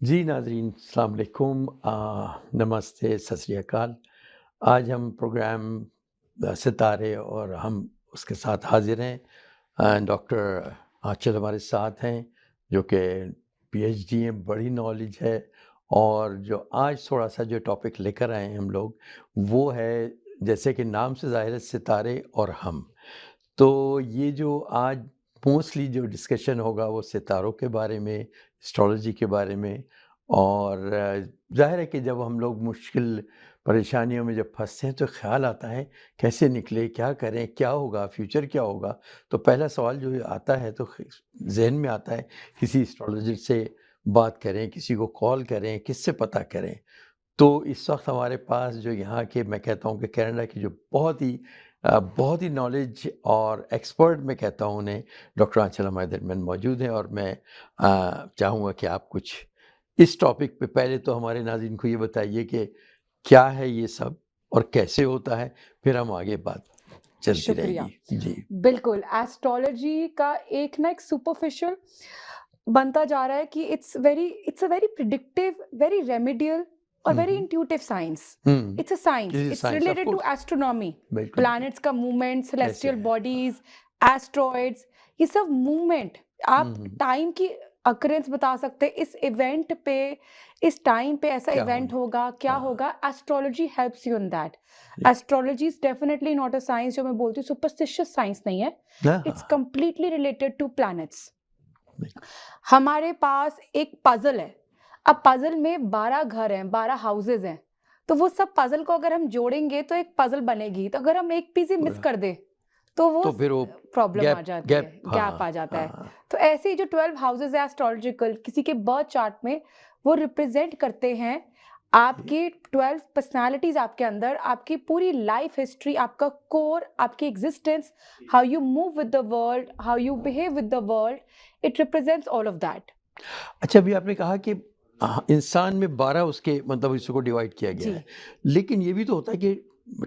जी नाज़रीन, अस्सलाम वालेकुम, नमस्ते, सत श्री अकाल। आज हम प्रोग्राम सितारे और हम उसके साथ हाज़िर हैं। डॉक्टर आंचल हमारे साथ हैं, जो कि पीएचडी हैं, बड़ी नॉलेज है। और जो आज थोड़ा-सा जो टॉपिक लेकर आए हैं हम लोग, वो है, जैसे कि नाम से ज़ाहिर है, सितारे और हम। तो ये जो आज मोस्टली जो डिस्कशन होगा वो सितारों के बारे में, एस्ट्रोलॉजी के बारे में। और ज़ाहिर है कि जब हम लोग मुश्किल परेशानियों में जब फँसते हैं तो ख़्याल आता है कैसे निकले, क्या करें, क्या होगा, फ्यूचर क्या होगा। तो पहला सवाल जो आता है तो ज़हन में आता है किसी एस्ट्रोलॉजर से बात करें, किसी को कॉल करें, किससे पता करें। तो इस वक्त हमारे पास जो यहाँ के, मैं कहता हूँ कि कनाडा की जो बहुत ही नॉलेज और एक्सपर्ट, मैं कहता हूँ उन्हें, डॉक्टर आंचल हमारे दरमियान मौजूद हैं। और मैं चाहूँगा कि आप कुछ इस टॉपिक पे पहले तो हमारे नाज़रीन को ये बताइए कि क्या है ये सब और कैसे होता है, फिर हम आगे बात चलती शुक्रिया। रहेगी। जी। बिल्कुल, एस्ट्रोलॉजी का एक सुपरफिशियल बनता जा रहा है कि it's a very predictive, very remedial और very intuitive science. It's a science, this is it's science, of related to course. Astronomy, बिल्कुल। प्लैनेट्स का मूवमेंट, ऐसे सेलेस्टियल है। बॉडीज, एस्ट्रॉइड्स, ये सब मूवमेंट आप हम्म, टाइम की अकरेंस बता सकते हैं। इस इवेंट पे, इस टाइम पे ऐसा क्या इवेंट होना। होगा, क्या हाँ। होगा। Astrology helps you in that. जी। Astrology is definitely not a science, जो मैं बोलती हूँ सुपरस्टिशियस साइंस नहीं है। हाँ, इट्स हाँ, कंप्लीटली रिलेटेड टू प्लैनेट्स। बिल्कुल। हमारे पास एक पजल है। अब पजल में 12 घर हैं, 12 हाउसेज हैं। तो वो सब पजल को अगर हम जोड़ेंगे तो एक पजल बनेगी। तो अगर हम एक पीस ही मिस पूरा। कर दें तो वो तो फिर वो प्रॉब्लम आ गैप जाती है, गैप गैप हाँ, आ जाता है। हाँ। तो ऐसे ही जो 12 हाउसेज है एस्ट्रोलॉजिकल, किसी के बर्थ चार्ट में वो रिप्रेजेंट करते हैं जी। आपकी 12 पर्सनालिटीज आपके अंदर, आपकी पूरी लाइफ हिस्ट्री, आपका कोर, आपकी existence, how you move with the world, how you behave with the world. It represents all of that. अच्छा, अभी आपने कहा कि इंसान में 12 उसके मतलब इसको डिवाइड किया गया जी, है। लेकिन ये भी तो होता है कि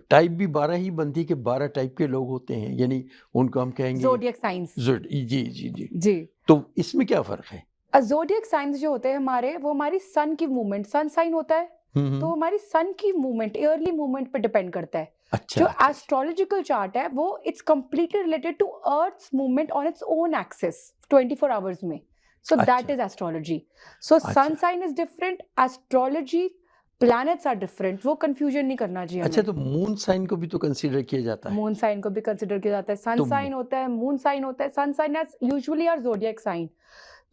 टाइप भी 12 ही बनती है कि 12 टाइप के लोग होते हैं। यानी उनको हम कहेंगे ज़ोडिएक साइंस। ज़ुड जी, जी, जी। जी। तो इसमें क्या फ़र्क है? ज़ोडिएक साइंस जो होते हैं हमारे, वो हमारी सन की मूवमेंट, सन साइन होता है, हुँ, तो हुँ। हमारी सन की मूवमेंट, ईयरली मूवमेंट पे डिपेंड करता है। अच्छा, जो अच्छा, अच्छा। एस्ट्रोलॉजिकल चार्ट है वो it's completely related to earth's movement on its own axis 24 hours में। सो दैट अच्छा, इज एस्ट्रोलॉजी। सो सन अच्छा। Sign is different, astrology, planets are different. वो कंफ्यूजन नहीं करना चाहिए अच्छा, हमें। तो मून साइन को भी तो कंसीडर किया जाता है। मून साइन को भी कंसिडर किया जाता है, सन तो साइन होता है, मून साइन होता है। Sun sign as usually are zodiac sign.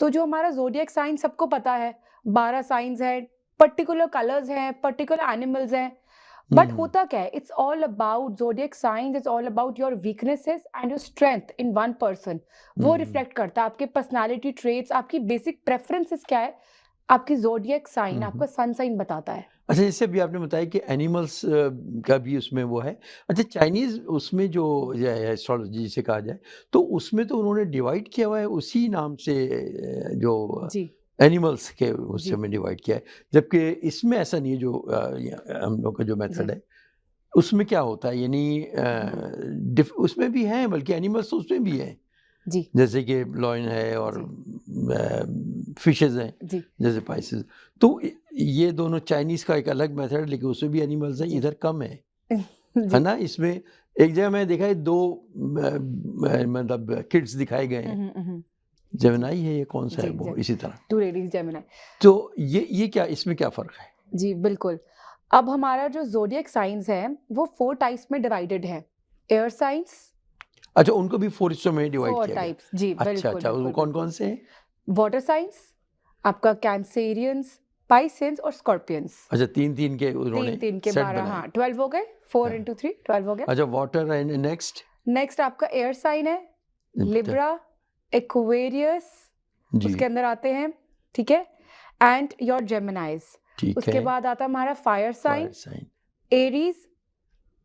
तो जो हमारा ज़ोडिएक साइन सबको पता है, 12 साइन्स हैं, पर्टिकुलर कलर्स हैं, पर्टिकुलर एनिमल्स हैं। हुँ, बट हुँ, होता क्या है, it's all about zodiac signs, it's all about your weaknesses and your strength in one person. वो हुँ, रिफ्लेक्ट करता है आपके पर्सनैलिटी ट्रेट्स, आपकी बेसिक प्रेफरेंसेस क्या है, आपकी ज़ोडिएक साइन, हुँ, हुँ। आपका सन साइन बताता है। अच्छा, जैसे अभी आपने बताया कि एनिमल्स का भी उसमें वो है। अच्छा, चाइनीज़ उसमें जो ये है एस्ट्रोलॉजी जिसे कहा जाए, तो उसमें तो उन्होंने डिवाइड किया हुआ है उसी नाम से, जो जी, एनिमल्स के जी, उससे में डिवाइड किया है। जबकि इसमें ऐसा नहीं है, जो हम लोग का जो जी। मेथड है, उसमें क्या होता है, यानी हाँ, उसमें भी हैं, बल्कि एनिमल्स तो उसमें भी हैं। जी, जैसे कि लॉयन है और जी, फिशेज़ हैं, जी, जैसे पाइसेस। तो ये दोनों चाइनीज़ का एक अलग मेथड है, लेकिन उसमें भी एनिमल्स हैं, जी, इधर कम है जी। ना? इसमें एक जगह मैंने देखा है 2 मतलब किड्स दिखाए गए हैं। जी, जेमिनी है, ये कौन-सा है जी, वो? जी। इसी तरह। Two ladies Gemini. तो ये क्या, इसमें क्या फ़र्क है? जी, बिल्कुल। अब हमारा जो ज़ोडिएक साइन्स है, वो 4 टाइप्स में डिवाइडेड है। एयर साइन्स, अच्छा, उनको भी 4 हिस्सों में डिवाइड 4 किया गया। टाइप्स। जी, अच्छा, बिल्कुल, अच्छा, वो बिल्कुल, कौन-कौन बिल्कुल। से हैं? वाटर साइन्स, आपका कैंसेरियंस, पाइसेंस और स्कॉर्पियंस। अच्छा, 3-3 के उन्होंने 3-3 के सेट 12, बनाए। हाँ, 12 हो गए, 4 हाँ। इंटू 3 12 हो गया। अच्छा, वाटर एंड नेक्स्ट? नेक्स्ट आपका एयर साइन है, लिब्रा, एक्वेरियस, जी, उसके अंदर आते हैं, ठीक है? And your Geminis. ठीक उसके है। बाद आता है हमारा fire fire sign, sign, Aries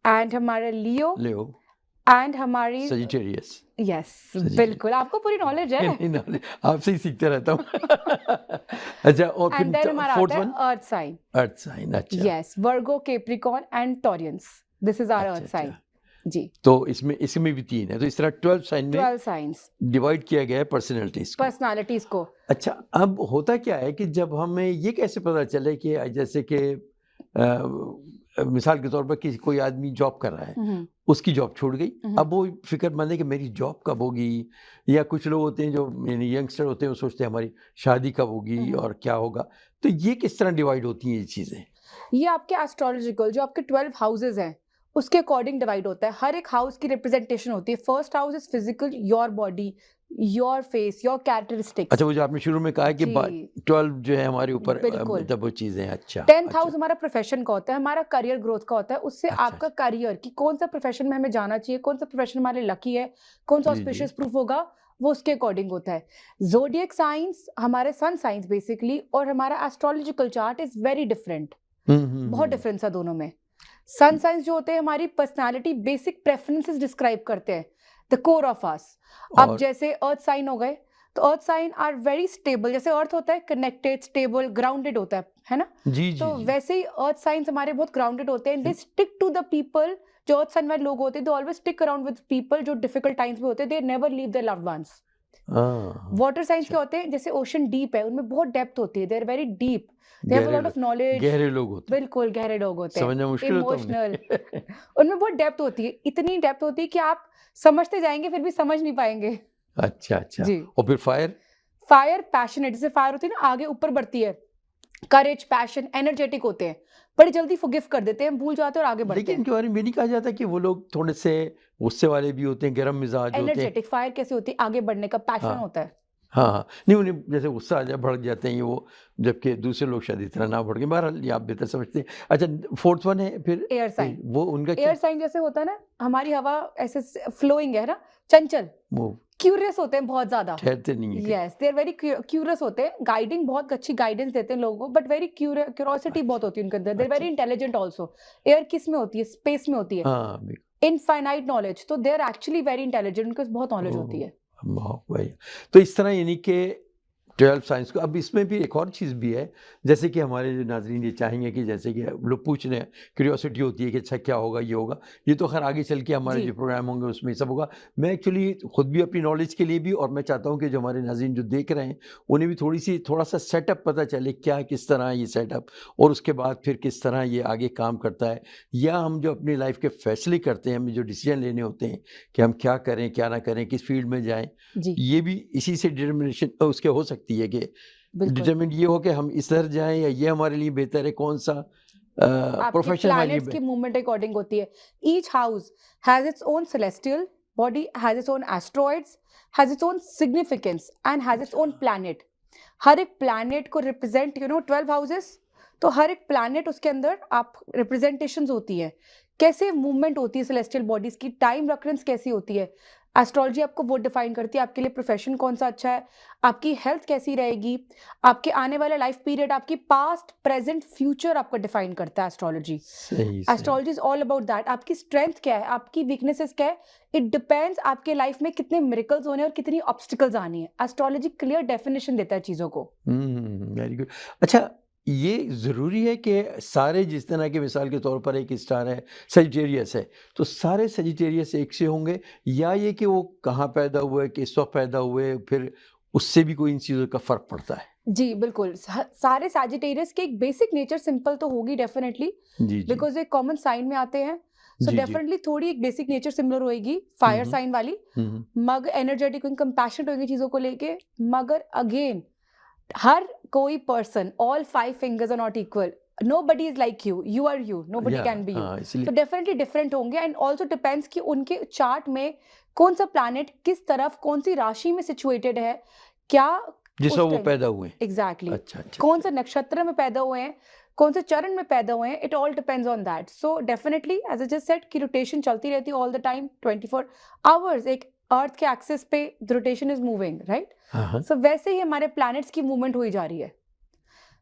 and हमारा लियो लियो, एंड हमारी। Sagittarius, yes, Sagittarius. बिल्कुल, आपको पूरी नॉलेज है। नहीं, नहीं, आपसे ही सीखते रहता हूँ। अच्छा, और एंड देन फिर हमारा आता फोर्थ है one? Earth sign. Earth sign, अच्छा, yes, Virgo, Capricorn and Taurians. This is our अच्छा, अर्थ साइन। अच्छा। जी। तो इसमें भी 3 है, तो इस तरह 12 साइन में 12 साइंस डिवाइड किया गया है पर्सनैलिटीज को। पर्सनालिटीज को। अच्छा, अब होता क्या है कि जब हमें ये कैसे पता चले कि जैसे कि मिसाल के तौर पर कि कोई आदमी जॉब कर रहा है, उसकी जॉब छूट गई, अब वो फिक्रमंद है कि मेरी जॉब कब होगी, या कुछ लोग होते हैं जो यानी यंगस्टर होते हैं वो सोचते हैं हमारी शादी कब होगी और क्या होगा, तो ये किस तरह डिवाइड होती हैं ये चीज़ें? ये आपके एस्ट्रोलॉजिकल जो आपके 12 हाउसेस हैं उसके अकॉर्डिंग डिवाइड होता है। हर एक हाउस की रिप्रेजेंटेशन होती है। First house is physical, your body, your face, your characteristics. अच्छा, वो जो आपने शुरू में कहा है कि जी 12 जो है हमारे ऊपर बिल्कुल। मतलब वो चीज़ें हैं। अच्छा 10th हाउस अच्छा हमारा प्रोफेशन का होता है, हमारा करियर ग्रोथ का होता है। उससे अच्छा आपका अच्छा। करियर कि कौन सा प्रोफेशन में हमें जाना चाहिए, कौन सा प्रोफेशन हमारे लकी है, कौन सा जी जी। ऑस्पिशियस प्रूफ होगा, वो उसके अकॉर्डिंग होता है। ज़ोडिएक साइंस हमारे सन साइंस बेसिकली, और हमारा astrological chart is very different. बहुत डिफरेंस है दोनों में। सन साइंस जो होते हैं हमारी पर्सनालिटी, बेसिक प्रेफरेंसेस डिस्क्राइब करते हैं, द कोर ऑफ अस। अब और जैसे अर्थ साइन हो गए, तो earth sign are very stable. जैसे अर्थ होता है कनेक्टेड, स्टेबल, ग्राउंडेड होता है ना? जी तो जी जी। वैसे ही अर्थ साइंस हमारे बहुत ग्राउंडेड होते हैं। They stick to the people. जो अर्थ साइन वाले लोग होते हैं, they always stick around with people जो डिफिकल्ट टाइम्स में होते हैं। They never leave their loved ones. Water signs अच्छा, क्या होते हैं, जैसे ओशन डीप है, उनमें बहुत डेप्थ होती है, they are very deep, they have a lot of knowledge. गहरे लोग होते हैं, बिल्कुल गहरे लोग होते हैं, समझना मुश्किल होता है इमोशनल। उन्हें। उनमें बहुत डेप्थ होती है, इतनी डेप्थ होती है कि आप समझते जाएंगे फिर भी समझ नहीं पाएंगे। अच्छा अच्छा। जी। और फिर फायर? फायर पैशनेट, जैसे फायर होती है ना, आगे ऊपर बढ़ती है। करेज, पैशन, एनर्जेटिक होते हैं, बड़ी जल्दी फॉरगिव कर देते हैं, भूल जाते हैं और आगे बढ़ते लेकिन हैं। इनके बारे में ये नहीं कहा जाता कि वो लोग थोड़े से गुस्से वाले भी होते हैं, गर्म मिजाज होते हैं? एनर्जेटिक फायर कैसे होती है, आगे बढ़ने का पैशन हाँ होता है। हाँ हाँ, नहीं उन्हें जैसे गुस्सा आ जाए भड़क जाते हैं ये वो, जबकि दूसरे लोग शायद इतना ना भड़के। बहरहाल ये आप बेहतर समझते हैं। अच्छा, फोर्थ वन है फिर एयर साइन। वो उनका क्या? एयर साइन जैसे होता है ना, हमारी हवा ऐसे फ्लोइंग है ना, चंचल, वो क्यूरियस होते हैं बहुत ज्यादा। ठहरते नहीं है कहीं? Yes, they are very curious होते हैं, गाइडिंग बहुत अच्छी गाइडेंस देते हैं लोगों को, बट वेरी क्यूरियोसिटी बहुत अच्छा होती है उनके अंदर। दे आर अच्छा। Very intelligent also. एयर किस में होती है, स्पेस में होती है, हाँ इनफाइनाइट नॉलेज, तो they are actually very intelligent, उनके पास बहुत नॉलेज होती ओह! है। बहुत बढ़िया। तो इस तरह यानी कि 12 साइंस को अब इसमें भी एक और चीज़ भी है, जैसे कि हमारे जो नाज़रीन ये चाहेंगे कि जैसे कि लोग पूछ रहे हैं, क्यूरियोसिटी होती है कि अच्छा क्या होगा, ये होगा। ये तो ख़ैर आगे चल के हमारे जी जो प्रोग्राम होंगे उसमें ये सब होगा। मैं एक्चुअली खुद भी अपनी नॉलेज के लिए भी, और मैं चाहता हूँ कि जो हमारे नाज़रीन जो देख रहे हैं, उन्हें भी थोड़ा-सा सेटअप पता चले, क्या किस तरह है ये सेटअप, और उसके बाद फिर किस तरह ये आगे काम करता है। या हम जो अपनी लाइफ़ के फ़ैसले करते हैं, हमें जो डिसीज़न लेने होते हैं कि हम क्या करें, क्या ना करें, किस फ़ील्ड में जाएँ, जी ये भी इसी से डिटर्मिनेशन उसके हो सकती है कि बिल्कुल। डिटरमिनेट ये हो कि हम इस तरह जाएँ या ये हमारे लिए बेहतर है, कौन-सा आपके प्रोफ़ेशन हमारे लिए प्लैनेट्स की मूवमेंट अकॉर्डिंग होती है। Each house has its own celestial body, has its own asteroids, has its own significance and has its own अच्छा। प्लैनेट। हर एक प्लैनेट को रिप्रेजेंट 12 हाउसेस, तो हर एक प्लैनेट उसके अंदर आप रिप्रेजेंटेशंस होती है, कैसे मूवमेंट होती है सेलेस्टियल बॉडीज की, टाइम रेफरेंस कैसी होती है। एस्ट्रोलॉजी आपको वो डिफाइन करती है आपके लिए प्रोफेशन कौन सा अच्छा है, आपकी हेल्थ कैसी रहेगी, आपके आने वाला लाइफ पीरियड, आपकी पास्ट, प्रेजेंट, फ्यूचर आपका डिफाइन करता है एस्ट्रोलॉजी। सही, सही। Astrology is all about that. आपकी स्ट्रेंथ क्या है, आपकी वीकनेसेस क्या है, इट डिपेंड्स आपके लाइफ में कितने मिरेकल्स होने हैं और कितनी ऑब्स्टिकल्स आनी है। एस्ट्रोलॉजी क्लियर डेफिनेशन देता है चीजों को। Very good. अच्छा, ये ज़रूरी है कि सारे जिस तरह के मिसाल के तौर पर एक स्टार है, सजिटेरियस है, तो सारे सजिटेरियस एक से होंगे, या ये कि वो कहाँ पैदा हुए, किस वक़्त पैदा हुए, फिर उससे भी कोई इन चीज़ों का फ़र्क पड़ता है? जी बिल्कुल। सारे सैजिटेरियस के एक बेसिक नेचर सिंपल तो होगी डेफिनेटली, जी, जी। बिकॉज एक कॉमन साइन में आते हैं, सो जी, जी। डेफिनेटली थोड़ी एक बेसिक नेचर सिमिलर होएगी हुँ, फायर हुँ। साइन वाली। हुँ, हुँ। मगर एनर्जेटिक होंगे, कंपैशनेट होंगे चीजों को लेके। मगर अगेन हर कोई person, all 5 fingers are not equal. Nobody is like you, you are you, nobody या कैन बी यू। हाँ, तो इसलिए डेफिनेटली डिफरेंट होंगे, एंड ऑल्सो डिपेंड्स कि उनके चार्ट में कौन सा प्लैनेट किस तरफ, कौन सी राशि में सिचुएटेड है, क्या जिस उस वक़्त वो टाइम। पैदा हुए हैं। एग्जैक्टली अच्छा, अच्छा, कौन अच्छा। से नक्षत्र में पैदा हुए हैं, कौन से चरण में पैदा हुए हैं, it all depends on that. So definitely as I just said कि रोटेशन चलती रहती है ऑल द टाइम, 24 आवर्स। एक अर्थ के एक्सिस पे the rotation is moving, right? हाँ, हाँ। सो वैसे ही हमारे प्लैनेट्स की मूवमेंट हुई जा रही है।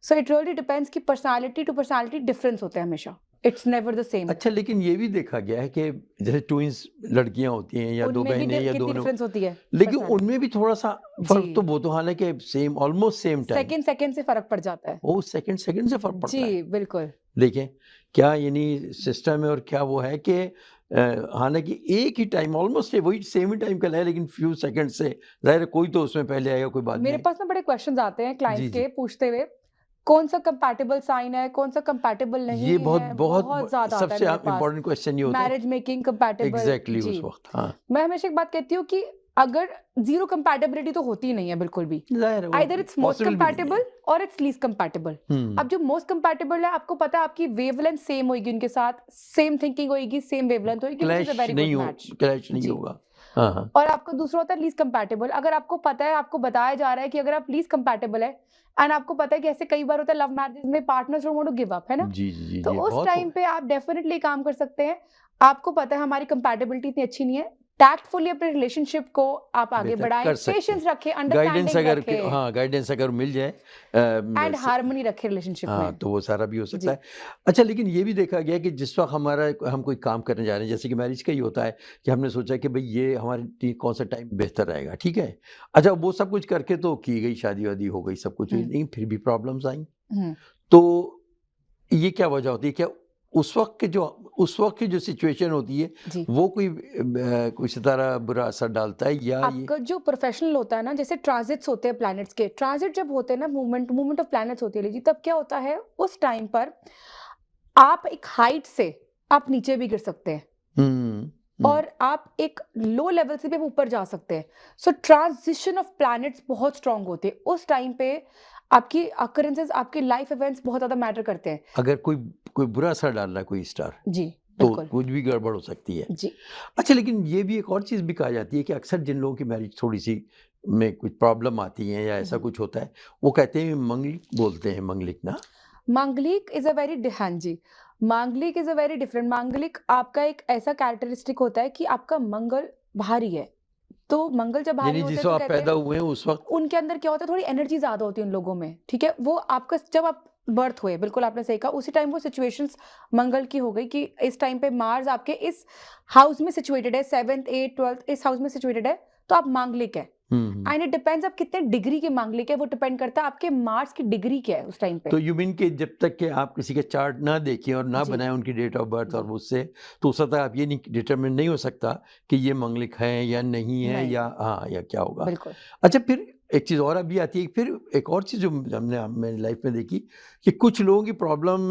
सो इट रियली डिपेंड्स कि पर्सनालिटी टू पर्सनालिटी डिफरेंस होते हैं हमेशा, इट्स नेवर द सेम। अच्छा, लेकिन ये भी देखा गया है कि जैसे ट्विन्स लड़कियाँ होती हैं या 2 उनमें भी बहनें या कितनी 2 डिफरेंस होती है लेकिन personality। उनमें भी थोड़ा-सा जी, फ़र्क तो बहुत, तो हालाँकि same almost same time. Second second से फर्क पड़ जाता है। ओह! सेकंड से फ़र्क पड़ता है। जी बिल्कुल। देखें, क्या यानी सिस्टम है और क्या वो है कि हालांकि एक ही टाइम ऑलमोस्ट वही सेम ही टाइम का है, लेकिन फ्यू सेकंड से जाहिर है कोई तो उसमें पहले आएगा, कोई बाद में मेरे आएगा। पास ना बड़े क्वेश्चंस आते हैं जी क्लाइंट्स जी, के पूछते हुए, कौन सा कंपैटिबल साइन है, कौन सा कंपैटिबल नहीं ये बहुत है, बहुत बहुत ज्यादा आता है सबसे मेरे पास। इम्पोर्टेंट क्वेश्चन ये होता है मैरिज मेकिंग कंपैटिबल, एग्जैक्टली जी। उस वक्त। हाँ, मैं हमेशा एक बात कहती हूँ कि अगर जीरो कंपैटिबिलिटी तो होती ही नहीं है बिल्कुल भी। जाहिर है वो आइदर इट्स मोस्ट पॉसिबल भी नहीं है। कंपैटिबल और इट्स लीस्ट कंपैटिबल। अब जो मोस्ट कंपैटिबल है, आपको पता है आपकी वेवलेंथ सेम होगी उनके साथ, सेम थिंकिंग होगी, सेम वेवलेंथ होगी, which is a very good match. Clash नहीं जी। होगा। हाँ हाँ, और आपका दूसरा होता है लीस्ट कंपैटिबल। अगर आपको पता है, आपको बताया जा रहा है कि अगर आप लीस्ट कंपैटिबल है, एंड आपको पता है कि ऐसे कई बार होता है लव मैरिज में partners don't want to give up, है ना? जी जी जी तो जी, उस बहुत टाइम होगा। पे आप डेफिनेटली काम कर सकते हैं। आपको पता है हमारी कंपैटिबिलिटी इतनी अच्छी नहीं है, टैक्टफुली अपने रिलेशनशिप को आप आगे बेहतर बढ़ाएं, कर सकते पेशेंस हैं। रखें, गाइडेंस अंडरस्टैंडिंग अगर रखें, हाँ, गाइडेंस अगर मिल जाए एंड स हार्मनी रखें रिलेशनशिप हाँ, में। तो वो सारा भी हो सकता जी। है। अच्छा, लेकिन ये भी देखा गया है कि जिस वक़्त हम कोई काम करने जा रहे हैं, जैसे कि मैरिज का ही होता है कि हमने सोचा कि भई ये हमारे लिए कौन-सा टाइम बेहतर रहेगा, ठीक है? अच्छा, वो सब कुछ करके तो की गई, शादी-वादी हो गई, सब कुछ हुई, हुँ, लेकिन फिर भी प्रॉब्लम्स आईं। हुँ। तो ये क्या वजह होती है? क्या उस वक़्त की जो सिचुएशन होती है, जी। वो कोई सितारा बुरा असर डालता है या ये आपका जो प्रोफेशनल होता है ना, जैसे ट्रांजिट्स होते हैं प्लैनेट्स के, ट्रांजिट जब होते हैं ना, मूवमेंट ऑफ प्लैनेट्स होती है लीजिए, तब क्या होता है उस टाइम पर आप एक हाइट से आप नीचे भी गिर सकते हैं हुँ, हुँ। और आप एक लो लेवल से भी ऊपर जा सकते हैं। सो ट्रांजिशन ऑफ प्लैनेट्स बहुत स्ट्रांग होते हैं उस टाइम पे। आपकी अकरेंसेस, आपके लाइफ इवेंट्स बहुत ज्यादा मैटर करते हैं। अगर कोई कोई बुरा असर डाल रहा है कोई स्टार, जी, तो बिल्कुल। कुछ भी गड़बड़ हो सकती है। जी। अच्छा, लेकिन ये भी एक और चीज़ भी कहा जाती है कि अक्सर जिन लोगों की मैरिज थोड़ी-सी में कुछ प्रॉब्लम आती है या ऐसा कुछ होता है, वो कहते हैं मंगलिक बोलते हैं, मंगलिक ना? मांगलिक इज अ वेरी, हाँ जी, मांगलिक इज अ वेरी डिफरेंट। मांगलिक आपका एक ऐसा कैरेक्टरिस्टिक होता है कि आपका मंगल भारी है। तो मंगल जब भारी यानी होते जिस हैं तो वक़्त आप कहते हैं पैदा हुए हैं उस वक़्त उनके अंदर क्या होता है, थोड़ी एनर्जी ज़्यादा होती है उन लोगों में, ठीक है? वो आपका जब आप बर्थ हुए, बिल्कुल आपने सही कहा, उसी टाइम वो सिचुएशंस मंगल की हो गई कि इस टाइम पे मार्स आपके इस हाउस में सिचुएटेड है, 7th 8th 12th इस हाउस में सिचुएटेड है, तो आप मांगलिक है। हुँ, हुँ। एंड इट डिपेंड्स आप कितने डिग्री के मांगलिक है, वो डिपेंड करता है आपके मार्स की डिग्री क्या है उस टाइम पे। तो यू मीन कि जब तक कि आप किसी का चार्ट ना देखें और ना जी, बनाएँ उनकी डेट ऑफ बर्थ और जी। उससे, तो उस वक़्त तक आप ये नहीं डिटरमिन नहीं हो सकता कि ये मंगलिक है या नहीं है नहीं, या हाँ, या क्या होगा। बिल्कुल। अच्छा, फिर एक चीज़ और अभी आती है, फिर एक और चीज़ जो मेरी लाइफ़ में देखी कि कुछ लोगों की प्रॉब्लम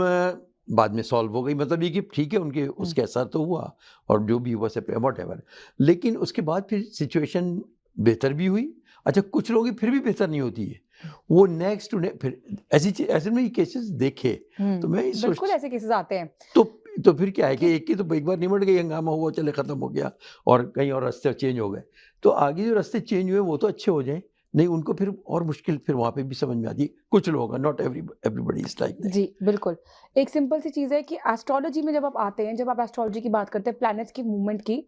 बाद में सॉल्व हो गई। मतलब ये कि ठीक है, उनके हुँ, उसके असर तो हुआ और जो भी हुआ सेप व्हाटएवर। लेकिन उसके बाद फिर सिचुएशन बेहतर भी हुई। अच्छा, कुछ लोगों की फिर भी बेहतर नहीं होती है। हुँ, वो नेक्स्ट टू ने फिर ऐसे में केसेस देखे, तो मैं ये बिल्कुल सोच ऐसे केसेस आते हैं तो तो फिर क्या है कि कि एक की तो एक बार निमट गई, हंगामा हुआ, चले खत्म हो गया और कहीं और रास्ते चेंज हो गए। तो आगे जो रास्ते चेंज हुए वो तो अच्छे हो जाएँ, नहीं उनको फिर और मुश्किल फिर वहाँ पे भी समझ में आती है। कुछ लोगों का, not everybody is like that. जी, बिल्कुल। एक सिंपल सी चीज़ है कि एस्ट्रोलॉजी में जब आप आते हैं, जब आप एस्ट्रोलॉजी की बात करते हैं, प्लैनेट्स की मूवमेंट की,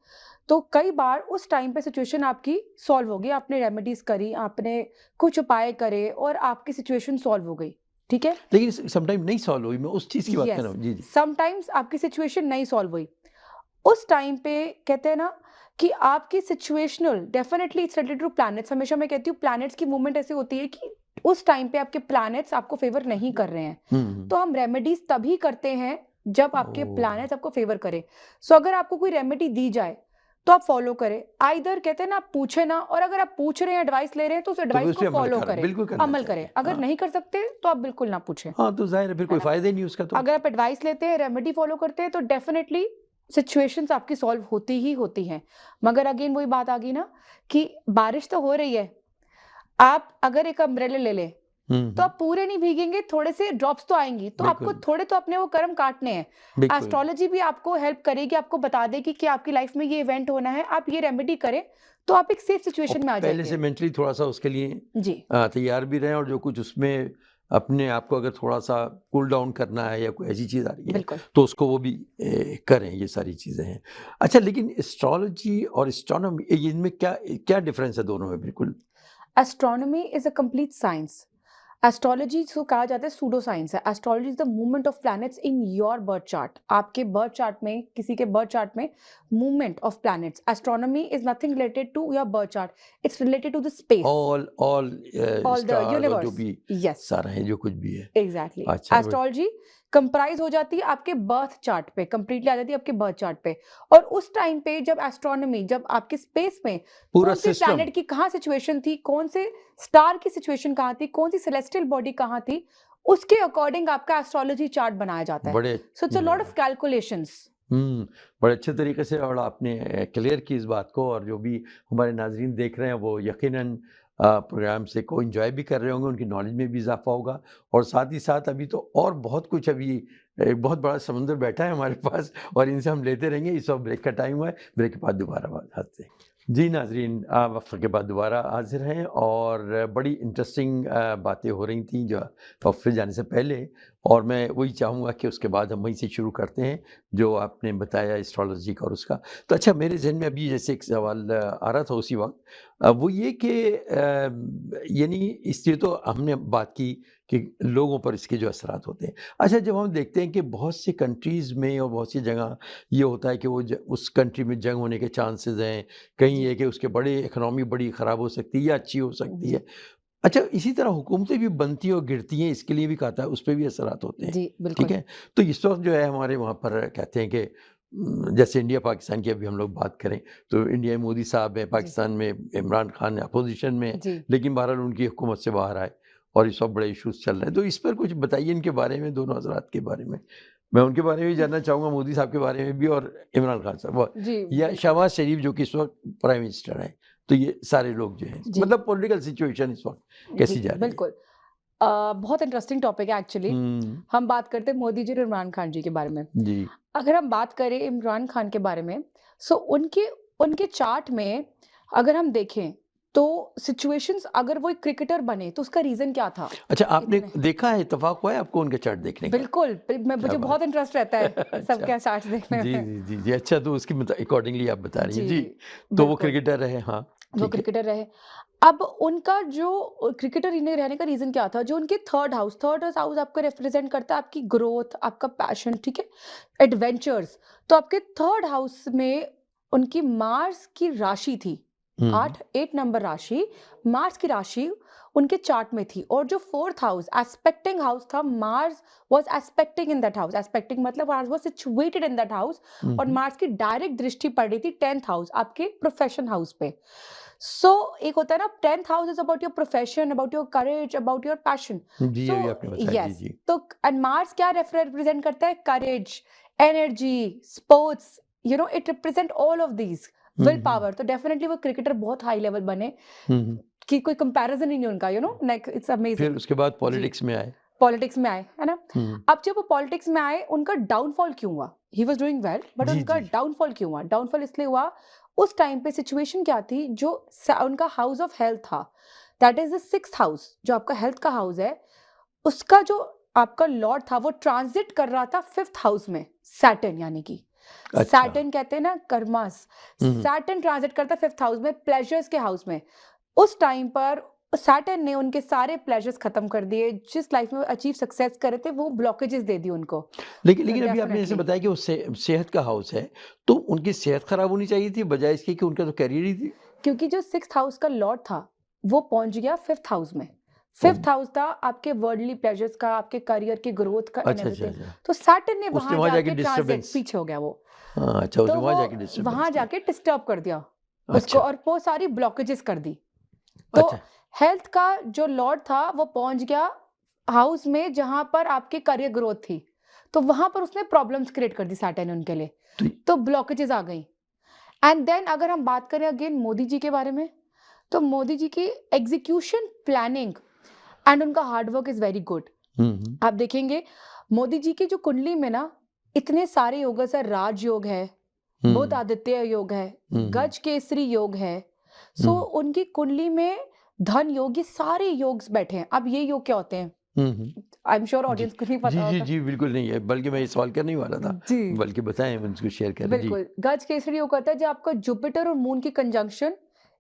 तो कई बार उस टाइम पे सिचुएशन आपकी सॉल्व हो गई, आपने रेमेडीज़ करी, आपने कुछ उपाय करे और आपकी सिचुएशन सॉल्व हो गई, ठीक है? लेकिन समटाइम नहीं सॉल्व हुई, मैं उस चीज़ की बात कर रहा येस, हूँ। जी, जी। समटाइम्स आपकी सिचुएशन नहीं सॉल्व हुई। उस टाइम पे कहते हैं ना कि आपकी situational definitely it's related to planets. हमेशा मैं कहती हूँ प्लैनेट्स की मूवमेंट ऐसी होती है कि उस टाइम पे आपके प्लैनेट्स आपको फेवर नहीं कर रहे हैं। हुँ, हुँ। तो हम रेमेडीज तभी करते हैं जब आपके ओह! प्लैनेट्स आपको फेवर करें। सो अगर आपको कोई रेमेडी दी जाए तो आप फॉलो करें। आइदर कहते हैं ना आप पूछे ना, और अगर आप पूछ रहे हैं, एडवाइस ले रहे हैं, तो उस तो फिर एडवाइस उस को पे अमल फॉलो करें, करें, बिल्कुल करना अमल करें। चाहिए। अगर हाँ। नहीं कर सकते तो आप बिल्कुल ना पूछें, हाँ, तो ज़ाहिर है फिर है कोई ना? फ़ायदा ही नहीं उसका तो। अगर आप एडवाइस लेते हैं, रेमेडी फॉलो करते हैं, तो डेफिनेटली सिचुएशंस आपकी सॉल्व होती ही होती हैं। मगर अगेन वही बात आ गई ना कि बारिश तो हो रही है, आप अगर एक अम्ब्रेला ले लें, हुँ, तो हुँ। आप पूरे नहीं भीगेंगे, थोड़े से ड्रॉप्स तो आएँगी, तो आपको बिल्कुल, थोड़े तो अपने वो कर्म काटने हैं। बिल्कुल। एस्ट्रोलॉजी भी आपको हेल्प करेगी, आपको बता देगी कि आपकी लाइफ में ये इवेंट होना है, आप ये रेमेडी करें, तो आप एक सेफ और सिचुएशन में आ पहले से जाएँगे। मेंटली थोड़ा-सा उसके लिए जी, तैयार भी रहें और जो कुछ उसमें अपने आप को अगर थोड़ा-सा कूल डाउन करना है या कोई ऐसी चीज़ आ रही है, बिल्कुल। तो उसको वो भी करें, ये सारी चीज़ें हैं। अच्छा, लेकिन एस्ट्रोलॉजी और एस्ट्रोनॉमी इनमें क्या क्या डिफ़रेंस है दोनों में बिल्कुल? Astronomy is a complete science. Astrology जिसको कहा जाता है सूडो साइंस है। Astrology is the movement of planets in your birth chart. आपके बर्थ चार्ट में, किसी के बर्थ चार्ट में movement of planets. Astronomy is nothing related to your birth chart, it's related to the space, all all the stars और जो universe. भी yes, सारा है, जो कुछ भी है। एग्जैक्टली। अच्छा, एस्ट्रोलॉजी कंप्राइज हो जाती है आपके बर्थ चार्ट पे, कंप्लीटली आ जाती है आपके बर्थ चार्ट पे। और उस टाइम पे जब एस्ट्रोनॉमी, जब आपके स्पेस में पूरा कौन से सिस्टम। प्लैनेट की कहाँ सिचुएशन थी, कौन से स्टार की सिचुएशन कहाँ थी, कौन सी सेलेस्टियल बॉडी कहाँ थी, उसके अकॉर्डिंग आपका एस्ट्रोलॉजी चार्ट बनाया जाता है। बड़े so it's a lot of calculations. बड़े अच्छे तरीके से और आपने क्लियर की इस बात को, और जो भी हमारे नाजरीन देख रहे हैं वो यकीनन प्रोग्राम से को एंजॉय भी कर रहे होंगे, उनकी नॉलेज में भी इजाफा होगा। और साथ ही साथ अभी तो और बहुत कुछ, अभी एक बहुत बड़ा समुंदर बैठा है हमारे पास और इनसे हम लेते रहेंगे। इस वक्त ब्रेक का टाइम हुआ है, ब्रेक के बाद दोबारा बात आते हैं। जी नाजरीन, वक्त के बाद दोबारा हाजिर हैं और बड़ी इंटरेस्टिंग बातें हो रही थी जो वक्त पे जाने से पहले, और मैं वही चाहूँगा कि उसके बाद हम वहीं से शुरू करते हैं जो आपने बताया एस्ट्रोलॉजी का और उसका। तो अच्छा, मेरे जहन में अभी जैसे एक सवाल आ रहा था उसी वक्त, वो ये कि यानी इसलिए तो हमने बात की कि लोगों पर इसके जो असरात होते हैं। अच्छा, जब हम देखते हैं कि बहुत सी कंट्रीज़ में और बहुत सी जगह ये होता है कि वो उस कंट्री में जंग होने के चांसेस हैं, कहीं ये कि उसके बड़े इकनॉमी बड़ी ख़राब हो सकती है या अच्छी हो सकती है। अच्छा, इसी तरह हुकूमतें भी बनती और गिरती हैं, इसके लिए भी कहा था, उस पे भी असरात होते हैं, जी ठीक बिल्कुल। है? तो इस वक़्त जो है हमारे वहाँ पर कहते हैं कि जैसे इंडिया पाकिस्तान की अभी हम लोग बात करें, तो इंडिया में मोदी साहब हैं, जी पाकिस्तान में इमरान खान अपोज़िशन में हैं, जी लेकिन बहरहाल उनकी हुकूमत से बाहर आए और इस वक़्त बड़े इश्यूज़ चल रहे हैं। तो इस पर कुछ बताइए, इनके बारे में, दोनों हज़रात के बारे में। मैं उनके बारे में भी जानना चाहूँगा, मोदी साहब के बारे में भी और इमरान खान साहब, व जी या बिल्कुल शहबाज़ शरीफ जो कि इस वक़्त प्राइम मिनिस्टर हैं। तो ये सारे लोग जो हैं, जी मतलब पॉलिटिकल सिचुएशन इस वक़्त जी कैसी जा रही है? बिल्कुल। बहुत इंटरेस्टिंग टॉपिक है एक्चुअली। हुँ, हम बात करते हैं मोदी जी और इमरान खान जी के बारे में। जी। अगर हम बात करें इमरान खान के बारे में, सो उनके उनके चार्ट में अगर हम देखें तो सिचुएशंस, अगर वो एक क्रिकेटर बने तो उसका रीजन क्या था? अच्छा, आपने इतने देखा है, इत्तेफ़ाक हुआ है आपको उनके चार्ट देखने का? बिल्कुल, मैं क्या मुझे बात बहुत इंटरेस्ट रहता है! है अच्छा। सबके चार्ट्स देखने जी, में। जी, जी, जी। अच्छा, तो उसकी अकॉर्डिंगली आप बता रही हैं। जी, जी, तो वो बिल्कुल, क्रिकेटर रहे, हाँ, वो ठीक है। क्रिकेटर रहे। अब उनका जो क्रिकेटर इन्हें रहने का रीज़न क्या था? जो उनके थर्ड हाउस आपको रिप्रेज़ेंट करता है आपकी ग्रोथ, आपका पैशन, ठीक है? एडवेंचर्स। तो आपके थर्ड हाउस में उनकी मार्स की राशि थी। हुँ, हुँ। 8 नंबर राशि, मार्स की राशि उनके चार्ट में थी। और जो फोर्थ हाउस एस्पेक्टिंग हाउस था, Mars was aspecting in that house. Aspecting मतलब Mars was situated in that house. हुँ, और हुँ। मार्स की डायरेक्ट दृष्टि पड़ रही थी 10th हाउस, आपके प्रोफेशन हाउस पे। सो एक होता है ना, 10th house is about your profession, about your courage, about your passion. जी, सो अभी आपने बताया। जी, यस, जी। तो एंड मार्स क्या रिप्रेजेंट करता है? Courage, energy, sports, it represent all of these, हुँ, विल हुँ। पावर। तो डेफिनेटली वो क्रिकेटर बहुत हाई लेवल बने हुँ, हुँ। कि कोई कंपैरिजन ही नहीं उनका, लाइक इट्स फिर अमेजिंग। उसके बाद जी, पॉलिटिक्स में आए। पॉलिटिक्स में आए, है ना? हुँ। अब जब वो पॉलिटिक्स में आए, उनका डाउनफॉल क्यों हुआ? He was doing well, but जी, उनका जी। डाउनफॉल क्यों हुआ? डाउनफॉल इसलिए हुआ, उस टाइम पे सिचुएशन क्या थी, जो उनका हाउस ऑफ हेल्थ था, that is the 6th house, जो आपका हेल्थ का हाउस है, उसका जो आपका लॉर्ड था, वो ट्रांजिट कर रहा था 5th हाउस में, सैटर्न यानी कि। अच्छा। सैटर्न कहते हैं ना कर्मास, हुँ, हुँ। सैटर्न ट्रांजिट करता है 5th हाउस में, प्लेजर्स के हाउस में। उस टाइम पर सैटर्न ने उनके सारे प्लेजर्स खत्म कर दिए, जिस लाइफ में वो अचीव सक्सेस कर रहे थे, वो ब्लॉकेजेस दे दी उनको। लेकिन तो लेकिन अभी आपने जैसे डेफिनेटली, बताया कि वो सेहत का हाउस है, तो उनकी सेहत खराब होनी चाहिए थी बजाए इसके कि उनका तो करियर ही थी। क्योंकि जो 6th हाउस का लॉर्ड था, वो पहुंच गया 5th हाउस में। ओह! 5th हाउस था आपके वर्ल्डली प्लेजर्स का, आपके करियर की ग्रोथ का एंड अच्छा, अच्छा, एवरीथिंग। अच्छा। तो सैटर्न ने उसने वहां वहाँ जाके जाके ट्रांजिट, डिस्टर्बेंस। पीछे हो गया वो। हाँ, अच्छा, उसने तो वहाँ वो जाके डिस्टर्बेंस वहां की। जाके डिस्टर्ब कर दिया उसको, अच्छा, और वो सारी ब्लॉकेजेस कर दी। तो अच्छा। हेल्थ का जो लॉर्ड था, वो पहुंच गया हाउस में जहां पर आपकी करियर ग्रोथ थी। तो वहां पर उसने प्रॉब्लम्स क्रिएट कर दी सैटर्न उनके लिए। तो तो ब्लॉकेजेस आ गई। एंड देन अगर हम बात करें अगेन मोदी जी के बारे में, तो मोदी जी की एग्जीक्यूशन, प्लानिंग एंड उनका हार्डवर्क इज वेरी गुड। हुँ, हुँ। आप देखेंगे मोदी जी की जो कुंडली में ना, इतने सारे योग है सर। राज योग है, बुध हुँ, आदित्य योग है, हुँ, हुँ, गज केसरी योग है। सो हुँ, उनकी कुंडली में धन योग, ये सारे योग्स बैठे हैं। अब ये योग क्या होते हैं? हुँ, हुँ। आई एम श्योर जी। ऑडियंस को नहीं जी, पता जी, होगा। जी, बिल्कुल नहीं है, बल्कि मैं ये सवाल करने ही वाला था, जी बल्कि बताएँ, हम उसको शेयर करें। जी। बिल्कुल, गज केसरी योग होता है जब आपका जुपिटर और मून की conjunction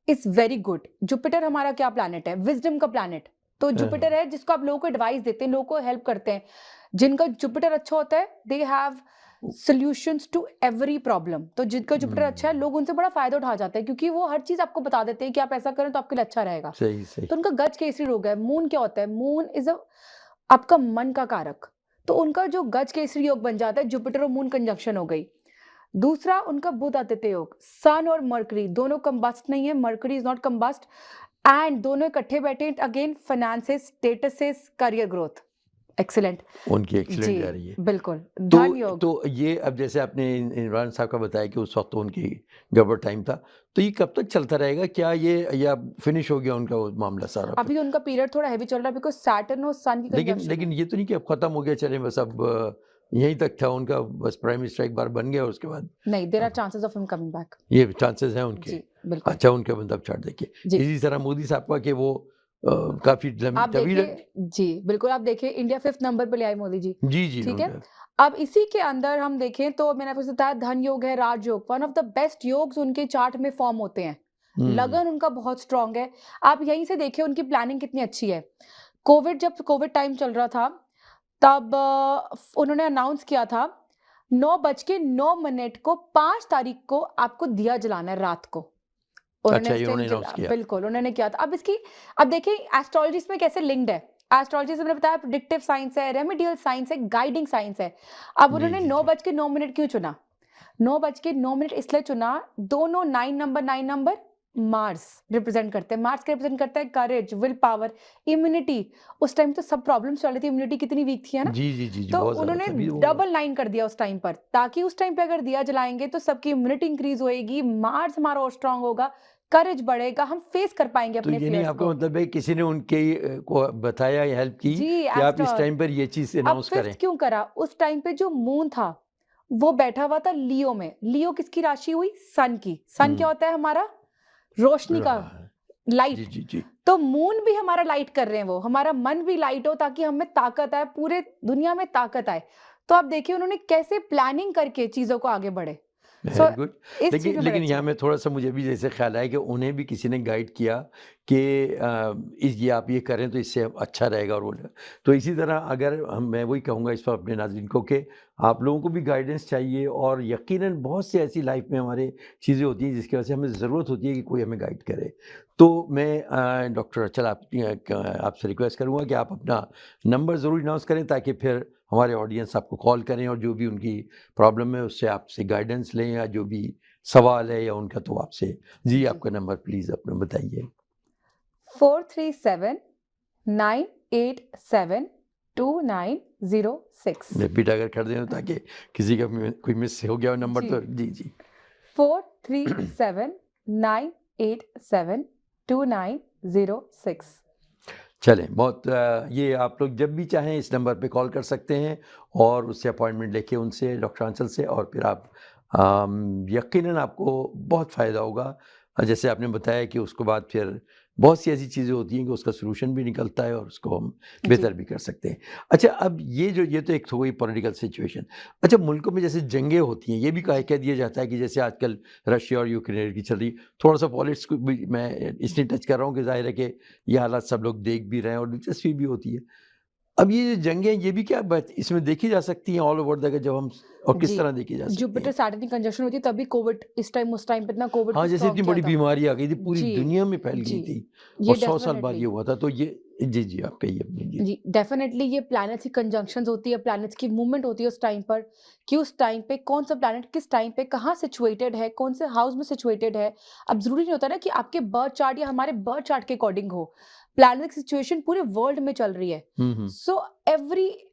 is very good. Jupiter हमारा क्या प्लैनेट है? विजडम का प्लैनेट। तो हाँ, जुपिटर हाँ। है जिसको आप लोगों को एडवाइस देते हैं, लोगों को हेल्प करते हैं। जिनका जुपिटर अच्छा होता है, they have solutions to every problem. तो जिनका जुपिटर अच्छा है, हुँ, लोग उनसे बड़ा फायदा उठा जाते हैं, क्योंकि वो हर चीज आपको बता देते हैं कि आप ऐसा करें तो आपके लिए अच्छा रहेगा। सही, सही। तो उनका गज केसरी रोग है। मून क्या होता है? मून इज अ आपका मन का कारक। तो उनका जो गज केसरी योग बन जाता है, जुपिटर और मून कंजंक्शन हो गई। दूसरा उनका बुध आदित्य योग, सन और मरकरी दोनों कंबस्ट नहीं है, mercury is not combust, and दोनों इकट्ठे बैठे, again finances, statuses, career growth, excellent उनकी एक्सीलेंट जी, जा रही है। बिल्कुल। धन तो योग, तो ये अब जैसे आपने इमरान साहब का बताया कि उस वक्त तो उनकी गड़बड़ टाइम था, तो ये कब तक चलता रहेगा? क्या ये या फिनिश हो गया उनका वो मामला सारा फिर? अभी उनका पीरियड थोड़ा हैवी चल रहा है बिकॉज सैटर्न और सन की लेकिन कंजंक्शन लेकिन है। ये तो नहीं कि अब खत्म हो गया, चले बस अब यहीं तक था उनका, बस प्राइम मिनिस्टर एक बार बन गया उसके बाद नहीं, देयर आर अब chances of him coming back. ये चांसेस हैं उनके। जी, बिल्कुल। अच्छा, उनके मतलब छाड़ देखिए जी, इसी तरह मोदी साहब का कि वो काफी आप तवील। देखिए, जी, बिल्कुल, आप देखिए इंडिया 5th नंबर पे ले आए मोदी जी, जी जी ठीक है? उनका। अब इसी के अंदर हम देखें तो मैंने आपको बताया धन योग है, राजयोग, वन ऑफ द बेस्ट योग्स उनके चार्ट में फॉर्म होते हैं। लगन उनका बहुत स्ट्रांग है। आप यहीं से देखिए उनकी प्लानिंग कितनी अच्छी है। जब कोविड टाइम चल रहा था, तब उन्होंने अनाउंस किया था 9:09 को 5 तारीख को आपको दिया जलाना है रात को। उन्होंने अच्छा, इस ये टाइम उन्होंने अनाउंस किया। बिल्कुल, उन्होंने किया था। अब देखिए एस्ट्रोलॉजी इसमें कैसे लिंक्ड है। एस्ट्रोलॉजी से मैंने बताया प्रेडिक्टिव साइंस है, रेमेडियल साइंस है, गाइडिंग साइंस है। अब जी उन्होंने जी जी 9:09 क्यों चुना? 9:09 इसलिए चुना, दोनों 9 नंबर मार्स रिप्रेजेंट करते हैं। मार्स क्या रिप्रेजेंट करता है? करेज, विल पावर, इम्यूनिटी। उस टाइम तो सब प्रॉब्लम्स चल रही थी, इम्यूनिटी कितनी वीक थी, है ना? जी जी जी जी तो बहुत ज्यादा उन्होंने तभी वो डबल 9 कर दिया उस टाइम पर, ताकि उस टाइम पे अगर दिया जलाएंगे तो सबकी इम्यूनिटी इंक्रीज होएगी, मार्स हमारा और स्ट्रांग होगा, करेज बढ़ेगा, हम फेस कर पाएंगे तो अपने ये नहीं फियर्स आपका को। मतलब है किसी ने उनके को बताया या हेल्प की जी, कि आप इस एस्ट्रो टाइम पर ये चीज अब अनाउंस करें? 5th क्यों करा? उस टाइम पे जो मून था, वो बैठा हुआ था लियो में। लियो किसकी राशि हुई? सन की। सन क्या हम्म होता है हमारा? रोशनी का, रहा- जी लाइट। जी जी तो मून भी हमारा लाइट कर रहे हैं, वो हमारा मन भी लाइट हो, ताकि हमें ताकत आए, पूरे दुनिया में ताकत आए। तो आप देखिए उन्होंने कैसे प्लानिंग करके चीजों को आगे बढ़े। So very good. इस चीज लेकिन में बड़े लेकिन अच्छे यहाँ हैं। में थोड़ा सा मुझे भी जैसे ख्याल आया कि उन्हें भी किसी ने गाइड किया कि ये आप ये करें तो इससे अच्छा रहेगा और वो तो इसी तरह अगर मैं वही कहूँगा इस पर अपने नाज़रीन को कि आप लोगों को भी गाइडेंस चाहिए, और यकीनन बहुत सी ऐसी लाइफ में हमारे चीज़ें होती हैं जिसकी वजह से हमें ज़रूरत होती है कि कोई हमें गाइड करे। तो मैं डॉक्टर अचल आपसे रिक्वेस्ट करूँगा कि आप अपना नंबर ज़रूर अनाउंस करें, ताकि फिर हमारे ऑडियंस आपको कॉल करें और जो भी उनकी प्रॉब्लम है उससे आपसे गाइडेंस लें, या जो भी सवाल है या उनका तो आपसे। जी जी, आपका नंबर प्लीज़ अपना बताइए। 437-987-2906। रिपीट अगर कर दें ताकि किसी का कोई मिस हो गया हो नंबर जी, तो जी जी 437-987-2906। चलें, बहुत ये आप लोग जब भी चाहें इस नंबर पे कॉल कर सकते हैं और उससे अपॉइंटमेंट लेके उनसे, डॉक्टर आंचल से, और फिर आप यकीनन आपको बहुत फ़ायदा होगा। जैसे आपने बताया कि उसके बाद फिर बहुत सी ऐसी चीज़ें होती हैं कि उसका सॉल्यूशन भी निकलता है और उसको हम जी, बेहतर भी कर सकते हैं। अच्छा, अब ये तो एक हो गई पॉलिटिकल सिचुएशन। अच्छा, मुल्कों में जैसे जंगें होती हैं, ये भी कह दिया जाता है कि जैसे आजकल रशिया और यूक्रेन की चल रही, थोड़ा-सा पॉलिटिक्स को भी मैं इसलिए टच कर रहा हूँ कि ज़ाहिर है कि ये हालात सब लोग देख भी रहे हैं और दिलचस्पी भी होती है। अब ये जो जंगें, ये भी क्या बात इसमें देखी जा सकती हैं ऑल ओवर द, जब हम, और किस जी। तरह देखी जा सकती जुपिटर हैं? सैटर्न की कंजंक्शन होती है, तभी कोविड इस टाइम, उस टाइम पे इतना कोविड हाँ, को जैसे स्ट्रांग इतनी किया बड़ी था। बीमारी आ गई थी, पूरी जी, दुनिया में फैल गई जी, थी ये और 100 साल बाद डेफिनेटली। ये हुआ था, तो ये जी, जी, आप कहिए अपनी जी। जी, डेफिनेटली ये प्लैनेट्स की कंजंक्शंस होती है, प्लैनेट्स की मूवमेंट होती है उस टाइम पर, कि उस टाइम पे कौन-सा प्लैनेट किस टाइम पे कहाँ सिचुएटेड है, कौन से हाउस में सिचुएटेड है। अब ज़रूरी नहीं होता ना कि आपके बर्थ चार्ट या हमारे बर्थ चार्ट के अकॉर्डिंग हो। प्लैनेट सिचुएशन पूरे वर्ल्ड में चल रही है। हुँ। So every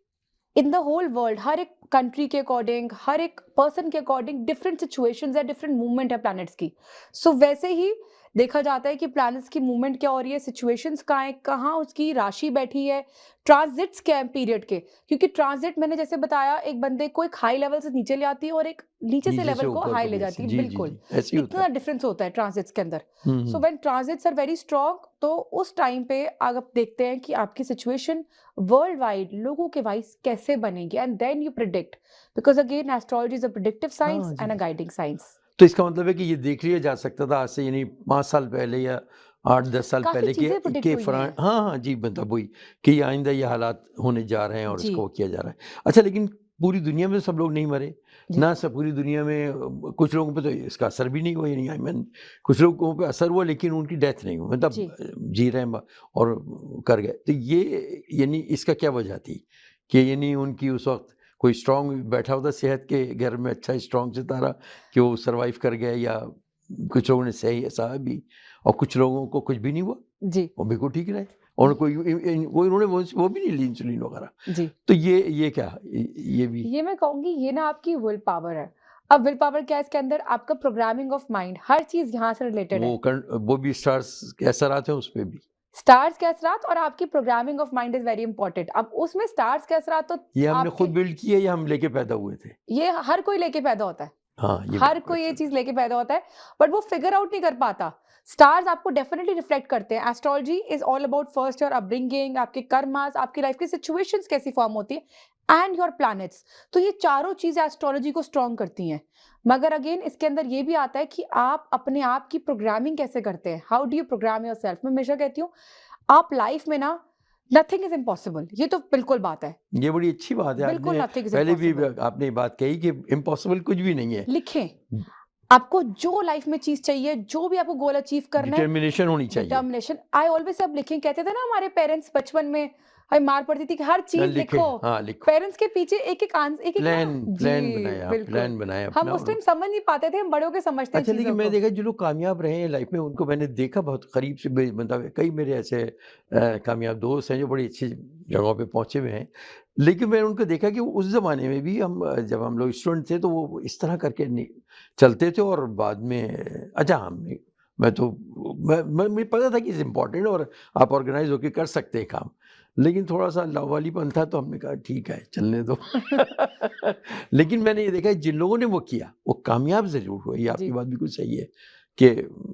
in the whole world, हर एक कंट्री के अकॉर्डिंग, हर एक पर्सन के अकॉर्डिंग डिफरेंट सिचुएशंस है, डिफरेंट मूवमेंट है प्लैनेट्स की। सो वैसे ही देखा जाता है कि प्लैनेट्स की मूवमेंट क्या हो रही है, सिचुएशंस कहाँ है, कहाँ उसकी राशि बैठी है, ट्रांजिट्स क्या है पीरियड के। क्योंकि ट्रांजिट मैंने जैसे बताया, एक बंदे को एक हाई लेवल से नीचे ले आती है और एक नीचे से नीचे से लेवल को ऊपर हाई को ले भी ऐसे, जाती है, जी, जी, बिल्कुल। जी, ऐसे ही होता इतना है। डिफरेंस होता है ट्रांजिट्स के अंदर। सो हुँ। When transits are very strong, तो उस टाइम पे आप देखते हैं कि आपकी सिचुएशन वर्ल्ड वाइड लोगों के वाइज कैसे बनेगी, and then you predict, because again astrology is a predictive science हाँ, जी, एंड अ जी। Guiding science. तो इसका मतलब है कि ये देख लिया जा सकता था आज से, यानी 5 साल पहले या 8-10 साल काफी पहले चीजें प्रिडिक्ट के हुई फरा हैं। हाँ, हाँ, जी, मतलब वही कि आइंदा ये हालात होने जा रहे हैं और जी, इसको वो किया जा रहा है। अच्छा, लेकिन पूरी दुनिया में सब लोग नहीं मरे, जी, ना सब पूरी दुनिया में कुछ लोगों पे तो इसका असर भी नहीं हुआ, यानी आई मीन कुछ लोगों पे असर हुआ लेकिन उनकी डेथ नहीं हुई, मतलब जी। जी रहे हैं और कर गए। तो ये यानी इसका क्या वजह थी? कि ये नहीं उनकी उस वक्त कोई स्ट्रांग बैठा होता सेहत के घर में अच्छा स्ट्रांग सितारा कि वो सरवाइव कर गए, या कुछ लोगों ने सही सहा भी और कुछ लोगों को कुछ भी नहीं हुआ, जी वो बिल्कुल ठीक रहे और कोई उन्होंने वो भी नहीं ली इंसुलिन वगैरह। जी तो ये क्या ये भी ये मैं कहूंगी ये ना आपकी विल पावर है। अब विल पावर क्या है इसके अंदर, आपका प्रोग्रामिंग ऑफ माइंड, हर चीज यहाँ से रिलेटेड है। वो भी स्टार्स के असर आते हैं उस पे भी। स्टार्स के असरात और आपकी programming of mind is very important. अब उसमें स्टार्स के असरात तो ये हमने आपके खुद बिल्ड किया या हम लेके पैदा हुए थे? ये हर कोई लेके पैदा होता है, हाँ, ये हर बिल्कुल कोई ये अच्छा। चीज लेके पैदा होता है, बट वो फिगर आउट नहीं कर पाता। स्टार्स आपको डेफिनेटली रिफ्लेक्ट करते हैं। Astrology is all about first your upbringing, आपके कर्मास, आपकी लाइफ की सिचुएशंस कैसी फॉर्म होती है एंड योर प्लैनेट्स। तो ये चारों चीजें एस्ट्रोलॉजी को स्ट्रॉन्ग करती हैं। मगर अगेन इसके अंदर ये भी आता है कि आप अपने आप की प्रोग्रामिंग कैसे करते हैं, how do you programme your self. मैं हमेशा कहती हूँ आप लाइफ में ना नथिंग इज इम्पॉसिबल, ये तो बिल्कुल बात है, ये बड़ी अच्छी बात है। बिल्कुल आपने नथिंग इज पहले भी इम्पॉसिबल। आपने ये बात कही कि इम्पॉसिबल कुछ भी नहीं है। लिखें, आपको जो लाइफ में चीज चाहिए, जो भी आपको गोल अचीव करना है, डिटर्मिनेशन होनी चाहिए। डिटर्मिनेशन। आई ऑलवेज सब लिखें, कहते थे ना हमारे पेरेंट्स बचपन में हमें मार पड़ती थी कि हर चीज लिखे, लिखो। हाँ लिखो। पेरेंट्स के पीछे एक एक आंसर, एक एक प्लान ना प्लान जी बनाया, बिल्कुल। प्लान बनाया हम अपना। उस टाइम समझ नहीं पाते थे, हम बड़ों के समझते हैं अच्छा, लेकिन चीजों मैं को। देखा जो लोग कामयाब रहे हैं लाइफ में उनको मैंने देखा बहुत करीब से, मतलब कई मेरे ऐसे कामयाब दोस्त हैं जो बड़ी अच्छी जगहों पे पहुंचे हुए हैं। लेकिन मैंने उनको देखा कि उस ज़माने में भी जब हम लोग स्टूडेंट थे तो वो इस तरह करके नहीं चलते थे और बाद में अच्छा मैं तो मुझे पता था कि इज़ इम्पॉर्टेंट और आप ऑर्गेनाइज होकर कर सकते हैं काम, लेकिन थोड़ा सा लावालीपन था तो हमने कहा ठीक है चलने दो। लेकिन मैंने ये देखा जिन लोगों ने वो किया वो कामयाब ज़रूर हुए, ये आपकी जी बात बिल्कुल सही है कि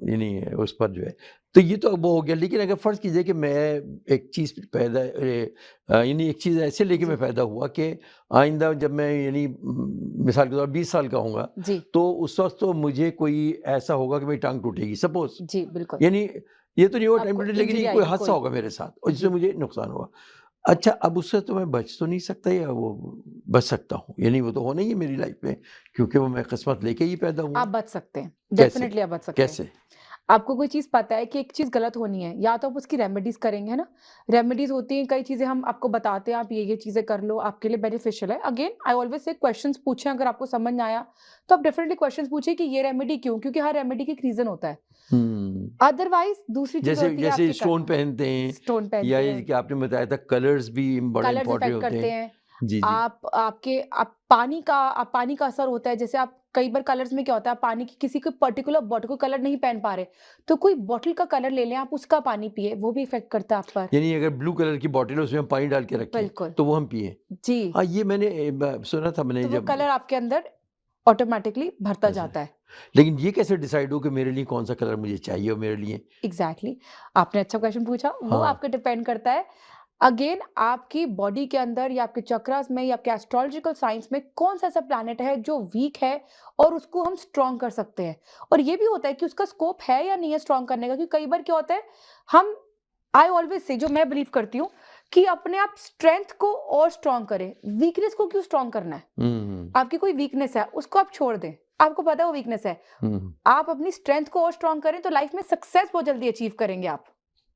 यानी उस पर जो है तो ये तो अब वो हो गया। लेकिन अगर फ़र्ज़ कीजिए कि मैं एक चीज़ पैदा यानी एक चीज़ ऐसे लेके मैं जी पैदा हुआ कि आइंदा जब मैं यानी मिसाल के तौर पर 20 साल का होऊंगा जी तो उस वक्त तो मुझे कोई ऐसा होगा कि मेरी टांग टूटेगी सपोज़, जी बिल्कुल। यानी ये तो नहीं होगा टाइम आपको टूटे, लेकिन इंजरी ये कोई आएगी हादसा कोई। होगा मेरे साथ और जिससे जी मुझे नुकसान होगा। अच्छा, अब उससे तो मैं बच तो नहीं सकता या वो बच सकता हूँ? यानी वो तो होना ही है मेरी लाइफ में क्योंकि वो मैं किस्मत लेके ही पैदा हुआ आप हूँ। बच सकते हैं, कैसे? डेफिनेटली आप बच सकते हैं। कैसे? आपको कोई चीज़ पता है कि एक चीज़ गलत होनी है, या तो आप उसकी रेमेडीज़ करेंगे, है ना? रेमेडीज़ होती हैं, कई चीज़ें हम आपको बताते हैं, आप ये चीज़ें कर लो, आपके लिए बेनिफिशियल है। अगेन आई ऑलवेज़ से क्वेश्चंस पूछें, अगर आपको समझ ना आया, तो आप डेफिनिटली क्वेश्चंस पूछिए कि ये रेमेडी क्यों? क्योंकि हर रेमेडी की एक रीज़न होता है। हुँ। अदरवाइज़ दूसरी चीज़ जैसे होती है जैसे आपके स्टोन पहनते हैं स्टोन या पहनते ये हैं, कि आपने बताया था कलर्स भी बड़ा कलर्स इम्पोर्टेंट इफ़ेक्ट होते करते हैं। हैं। जी, जी। आप पानी का असर होता है, जैसे आप कई बार कलर्स में क्या होता है, आप पानी की किसी को पर्टिकुलर बॉटल को कलर नहीं पहन पा रहे, तो कोई बॉटल का कलर ले लें, आप उसका पानी पिए, वो भी इफ़ेक्ट करता है आप पर। यानी अगर ब्लू कलर की बॉटल है उसमें हम पानी डाल के रखें बिल्कुल, तो वो हम पिएँ। जी, हाँ, ये मैंने सुना था मैंने तो वो जब कलर आपके अंदर ऑटोमैटिकली भरता ऐसे। जाता है। लेकिन ये कैसे डिसाइड हो कि मेरे लिए कौन-सा कलर मुझे चाहिए और मेरे लिए एग्ज़ैक्टली, आपने अच्छा क्वेश्चन पूछा, वो हाँ। आपके डिपेंड करता है। अगेन आपकी बॉडी के अंदर या आपके चक्रास में या आपके एस्ट्रोलॉजिकल साइंस में कौन-सा ऐसा प्लैनेट है जो वीक है और उसको हम स्ट्रॉन्ग कर सकते हैं। और ये भी होता है कि उसका स्कोप है या नहीं है स्ट्रॉन्ग करने का, क्योंकि कई बार क्या होता है, हम आई ऑलवेज़ से जो मैं बिलीव करती हूँ कि अपने आप स्ट्रेंथ को और स्ट्रॉन्ग करें, वीकनेस को क्यों स्ट्रॉन्ग करना है? हुँ, आपकी कोई वीकनेस है, उसको आप छोड़ दें, आपको पता है वो वीकनेस है। हुँ। आप अपनी स्ट्रेंथ को और स्ट्रॉन्ग करें तो लाइफ में सक्सेस बहुत जल्दी अचीव करेंगे आप।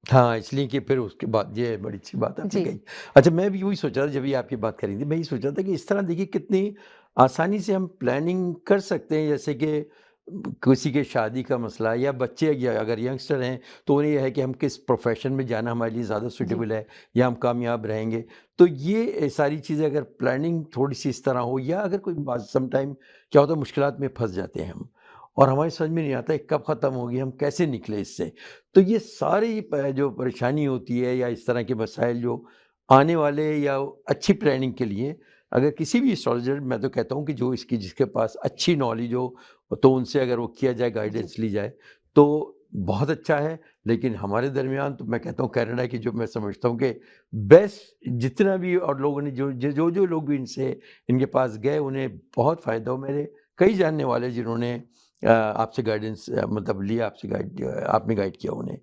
हाँ, इसलिए कि फिर उसके बाद ये बड़ी अच्छी बात आपने जी, कही। अच्छा, मैं भी वही सोच रहा था जब ये आपकी बात कर रही थी, मैं ये सोच रहा था कि इस तरह देखिए कितनी आसानी से हम प्लानिंग कर सकते हैं जैसे कि किसी के शादी का मसला या बच्चे या अगर यंगस्टर हैं तो उन्हें ये है कि हम किस प्रोफ़ेशन में जाना हमारे लिए ज़्यादा जी, सूटेबल है या हम कामयाब रहेंगे। तो ये सारी चीज़ें अगर प्लानिंग थोड़ी-सी इस तरह हो या अगर कोई बात सम टाइम क्या होता है मुश्किलात में फँस जाते हैं हम और हमारी समझ में नहीं आता है कब ख़त्म होगी, हम कैसे निकलें इससे। तो ये सारी जो परेशानी होती है या इस तरह के मसाइल जो आने वाले या अच्छी प्लानिंग के लिए अगर किसी भी एस्ट्रोलॉजर मैं तो कहता हूँ कि जो इसकी जिसके पास अच्छी नॉलेज हो तो उनसे अगर वो किया जाए जी, गाइडेंस ली जाए तो बहुत अच्छा है। लेकिन हमारे दरमियान तो मैं कहता हूँ कनाडा की जो मैं समझता हूँ कि बेस्ट जितना भी और लोगों ने जो लोग भी इनसे इनके पास गए उन्हें बहुत फ़ायदा हो। मेरे कई जानने वाले जिन्होंने आपसे गाइडेंस मतलब लिया आपसे आपने गाइड किया उन्हें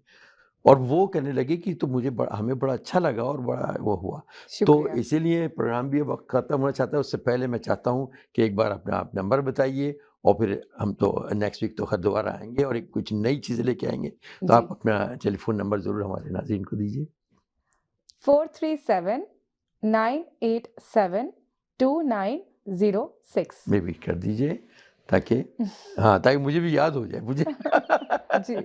और वो कहने लगे कि तो हमें बड़ा अच्छा लगा और बड़ा वो हुआ। तो शुक्रिया। इसीलिए प्रोग्राम भी अब ख़त्म होना चाहता है, उससे पहले मैं चाहता हूँ कि एक बार अपना आप नंबर बताइए और फिर हम तो नेक्स्ट वीक तो ख़ैर दोबारा आएँगे और एक कुछ नई चीज़ें लेके आएँगे। तो जी, आप अपना टेलीफ़ोन नंबर ज़रूर हमारे नाज़रीन को दीजिए। 437 9872906 में भी कर दीजिए ताकि हाँ, ताकि मुझे भी याद हो जाए मुझे। जी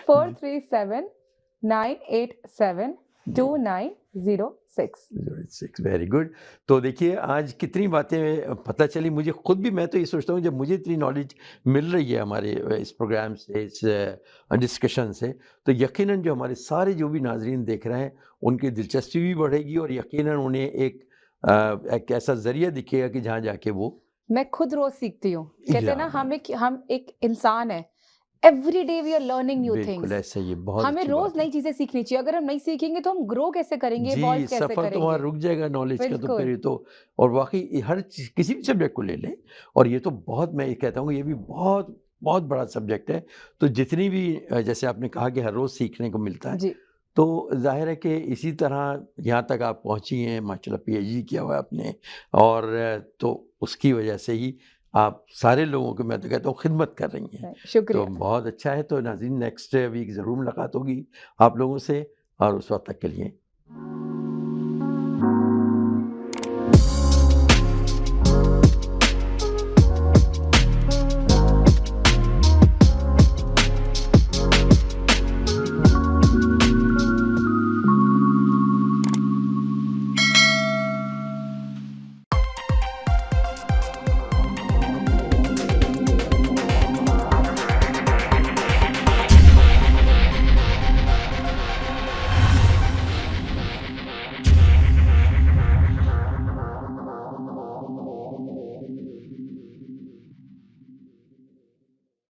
437-987-2906 वेरी गुड। तो देखिए आज कितनी बातें पता चली मुझे खुद भी। मैं तो ये सोचता हूँ जब मुझे इतनी नॉलेज मिल रही है हमारे इस प्रोग्राम से, इस डिस्कशन से, तो यकीनन जो हमारे सारे जो भी नाजरीन देख रहे हैं उनकी दिलचस्पी भी बढ़ेगी और यकीनन उन्हें एक ऐसा जरिया दिखेगा कि जहाँ जाके वो मैं खुद रोज सीखती हूँ। कहते हैं ना या हम एक इंसान है। Every day we are learning new बिल्कुल थिंग्स। ऐसा ही है, बहुत हमें अच्छी रोज बात है। नई चीजें सीखनी चाहिए। अगर हम नहीं सीखेंगे तो हम ग्रो कैसे करेंगे, इवॉल्व जी, कैसे सफ़र तो वहाँ करेंगे? रुक जाएगा नॉलेज का। तो फिर बिल्कुल। ये तो और वाक़ई हर चीज़ किसी भी सब्जेक्ट को ले लें और ये तो बहुत, मैं ये कहता हूँ ये भी बहुत बहुत बड़ा सब्जेक्ट है। तो जितनी भी जैसे आपने कहा कि हर रोज़ सीखने को मिलता है, जी। तो ज़ाहिर है कि इसी तरह यहाँ तक आप पहुँची हैं, माशाल्लाह पीएचडी किया हुआ है आपने और तो उसकी वजह से ही आप सारे लोगों की मैं तो कहता हूँ खिदमत कर रही हैं। तो शुक्रिया। बहुत अच्छा है। तो नाज़रीन नेक्स्ट वीक ज़रूर मुलाकात होगी आप लोगों से और उस वक़्त तक के लिए